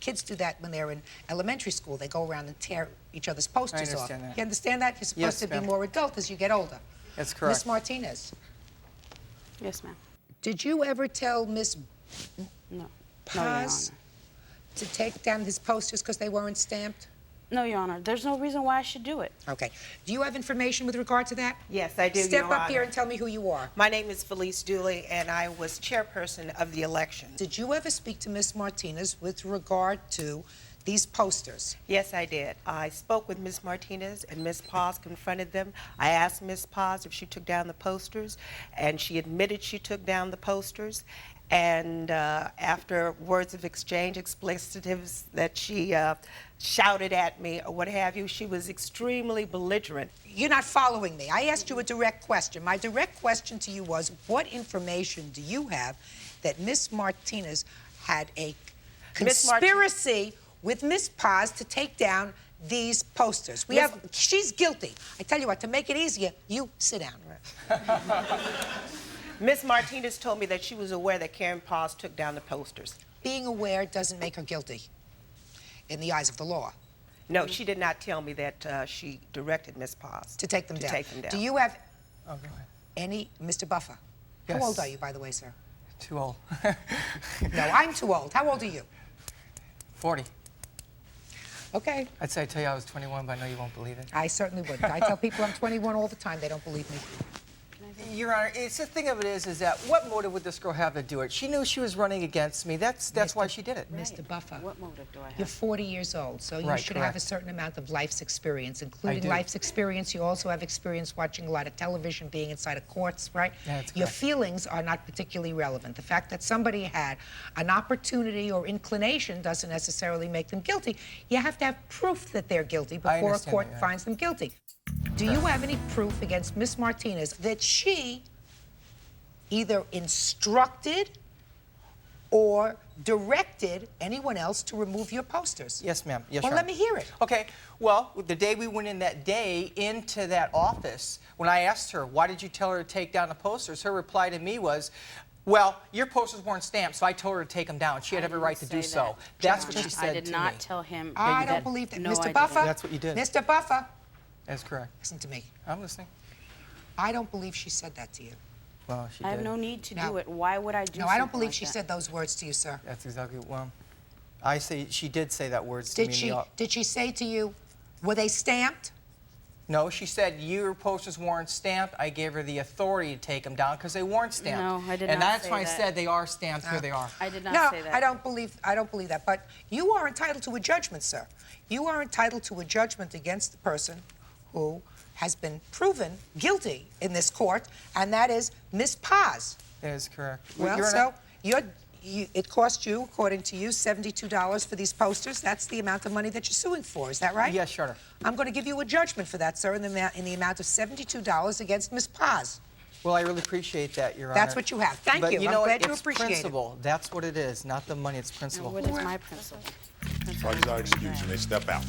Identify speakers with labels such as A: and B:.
A: Kids do that when they're in elementary school. They go around and tear each other's posters off.
B: understand that.
A: You understand that? You're supposed
B: Yes,
A: to be
B: ma'am.
A: more adult as you get older.
B: That's correct.
A: Miss Martinez,
C: Yes, ma'am.
A: did you ever tell Miss
C: No. No, Your
A: Paz
C: Honor.
A: to take down his posters because they weren't stamped?
C: No, Your Honor. There's no reason why I should do it.
A: Okay. Do you have information with regard to that?
D: Yes, I do,
A: Step
D: Your
A: up here
D: Honor.
A: and tell me who you are.
D: My name is Felice Dooley, and I was chairperson of the election.
A: Did you ever speak to Miss Martinez with regard to these posters?
D: Yes, I did. I spoke with Ms. Martinez, and Ms. Paz confronted them. I asked Ms. Paz if she took down the posters, and she admitted she took down the posters. And after words of exchange, explicitives that she shouted at me or what have you, she was extremely belligerent.
A: You're not following me. I asked you a direct question. My direct question to you was, what information do you have that Miss Martinez had a
D: Miss Marti-
A: conspiracy with Miss Paz to take down these posters? She's guilty. I tell you what, to make it easier, you sit down.
D: Ms. Martinez told me that she was aware that Karen Paz took down the posters.
A: Being aware doesn't make her guilty in the eyes of the law.
D: No, she did not tell me that she directed Ms. Paz
A: To take them down.
D: take them down.
A: Do you have
B: Oh, go ahead.
A: any, Mr. Buffer?
B: Yes.
A: How old are you, by the way, sir?
B: Too old.
A: No, I'm too old. How old are you?
B: 40.
A: Okay.
B: I'd say I tell you I was 21, but I know you won't believe it.
A: I certainly wouldn't. I tell people I'm 21 all the time. They don't believe me.
B: Your Honor, it's the thing of it is that what motive would this girl have to do it? She knew she was running against me. That's why she did it.
A: Mr. Buffer,
C: What motive do I have?
A: you're 40 years old, so you
B: Right,
A: should have a
B: correct.
A: certain amount of life's experience, including
B: do.
A: life's experience. You also have experience watching a lot of television, being inside of courts, right?
B: Yeah, that's
A: Your
B: correct.
A: feelings are not particularly relevant. The fact that somebody had an opportunity or inclination doesn't necessarily make them guilty. You have to have proof that they're guilty before a
B: understand
A: court
B: that, yeah.
A: finds them guilty. Do you have any proof against Miss Martinez that she either instructed or directed anyone else to remove your posters?
B: Yes, ma'am. Yes,
A: Well,
B: Your
A: let
B: Honor.
A: me hear it.
B: Okay. Well, the day we went in that day into that office, when I asked her, why did you tell her to take down the posters, her reply to me was, well, your posters weren't stamped, so I told her to take them down. She had every right to do so. That's what she said
C: I did
B: to
C: not
B: me.
C: tell him.
A: I don't believe that.
C: No,
A: Mr.
C: I
A: Buffer?
C: didn't.
B: That's what you did.
A: Mr. Buffer,
B: That's correct.
A: listen to me.
B: I'm listening.
A: I don't believe she said that to you.
B: Well, she
C: I have
B: did.
C: no need to
A: No.
C: do it. Why would I do
A: No, I don't
C: something
A: believe
C: like
A: she
C: that?
A: said those words to you, sir.
B: That's exactly well. I say she did say that words to me.
A: Did she say to you, were they stamped?
B: No, she said your posters weren't stamped. I gave her the authority to take them down because they weren't stamped.
C: No, I did
B: and
C: not
B: that's
C: say
B: why I
C: that.
B: said they are stamped. Here they are.
C: I did not
A: No,
C: say that.
A: I don't believe that. But you are entitled to a judgment, sir. You are entitled to a judgment against the person who has been proven guilty in this court, and that is Miss Paz.
B: That is correct.
A: Well,
B: You're
A: so it cost you, according to you, $72 for these posters. That's the amount of money that you're suing for. Is that right?
B: Yes, Your Honor. I'm
A: I'm going to give you a judgment for that, sir, in the amount of $72 against Miss Paz.
B: Well, I really appreciate that, Your Honor.
A: That's what you have. Thank
B: but
A: you.
B: you
A: I'm
B: know
A: glad
B: what?
A: you
B: It's
A: appreciate it.
B: principle. That's what it is, not the money. It's
C: And
B: principle.
C: what is my principle?
E: Parties are excused. You may step out.